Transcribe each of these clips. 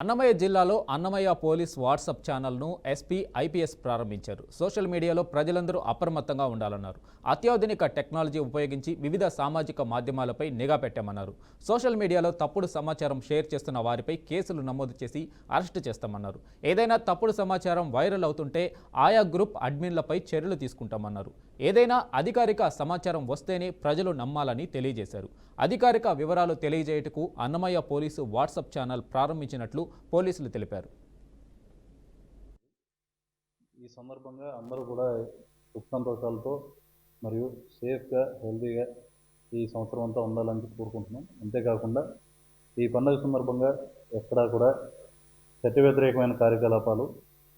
అన్నమయ్య జిల్లాలో Annamayya police WhatsApp ఛానల్ను SP IPS ప్రారంభించారు. సోషల్ మీడియాలో ప్రజలందరూ అప్రమత్తంగా ఉండాలన్నారు. అత్యాధునిక టెక్నాలజీ ఉపయోగించి వివిధ సామాజిక మాధ్యమాలపై నిఘా పెట్టామన్నారు. సోషల్ మీడియాలో తప్పుడు సమాచారం షేర్ చేస్తున్న వారిపై కేసులు నమోదు చేసి అరెస్టు చేస్తామన్నారు. ఏదైనా తప్పుడు సమాచారం వైరల్ అవుతుంటే ఆయా గ్రూప్ అడ్మిన్లపై చర్యలు తీసుకుంటామన్నారు. ఏదైనా అధికారిక సమాచారం వస్తేనే ప్రజలు నమ్మాలని తెలియజేశారు. అధికారిక వివరాలు తెలియజేయటకు అన్నమయ్య పోలీసు వాట్సాప్ ఛానల్ ప్రారంభించినట్లు పోలీసులు తెలిపారు. ఈ సందర్భంగా అందరూ కూడా సుఖ సంతోషాలతో మరియు సేఫ్గా హెల్తీగా ఈ సంవత్సరం అంతా ఉండాలని కోరుకుంటున్నాం. అంతేకాకుండా ఈ పండుగ సందర్భంగా ఎక్కడా కూడా చట్ట వ్యతిరేకమైన కార్యకలాపాలు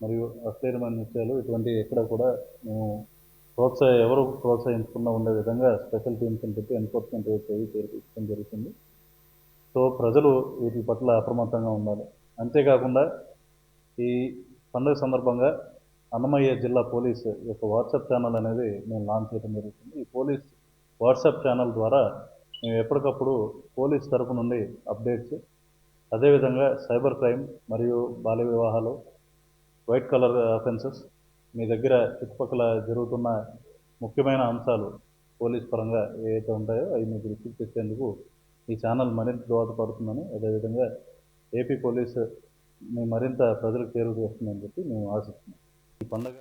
మరియు అశ్లీలమైన విషయాలు ఇటువంటి ఎక్కడ కూడా మేము ఎవరు ప్రోత్సహించకుండా ఉండే విధంగా స్పెషల్ టీమ్స్ని పెట్టి ఎన్ఫోర్స్మెంట్ చేర్పించడం జరుగుతుంది. సో ప్రజలు వీటి పట్ల అప్రమత్తంగా ఉండాలి. అంతేకాకుండా ఈ పండుగ సందర్భంగా అన్నమయ్య జిల్లా పోలీస్ యొక్క వాట్సాప్ ఛానల్ అనేది మేము లాంచ్ చేయడం జరుగుతుంది. ఈ పోలీస్ వాట్సాప్ ఛానల్ ద్వారా మేము ఎప్పటికప్పుడు పోలీస్ తరపు నుండి అప్డేట్స్, అదేవిధంగా సైబర్ క్రైమ్ మరియు బాల్య వివాహాలు, వైట్ కలర్ అఫెన్సెస్, మీ దగ్గర చుట్టుపక్కల జరుగుతున్న ముఖ్యమైన అంశాలు పోలీస్ పరంగా ఏవైతే ఉంటాయో అవి మీకు రిసీవ్ చేసేందుకు ఈ ఛానల్ మరింత దోహదపడుతుందని, అదేవిధంగా ఏపీ పోలీసు మరింత ప్రజలకు చేరువ చేస్తుందని చెప్పి మేము ఆశిస్తున్నాం. ఈ పండుగ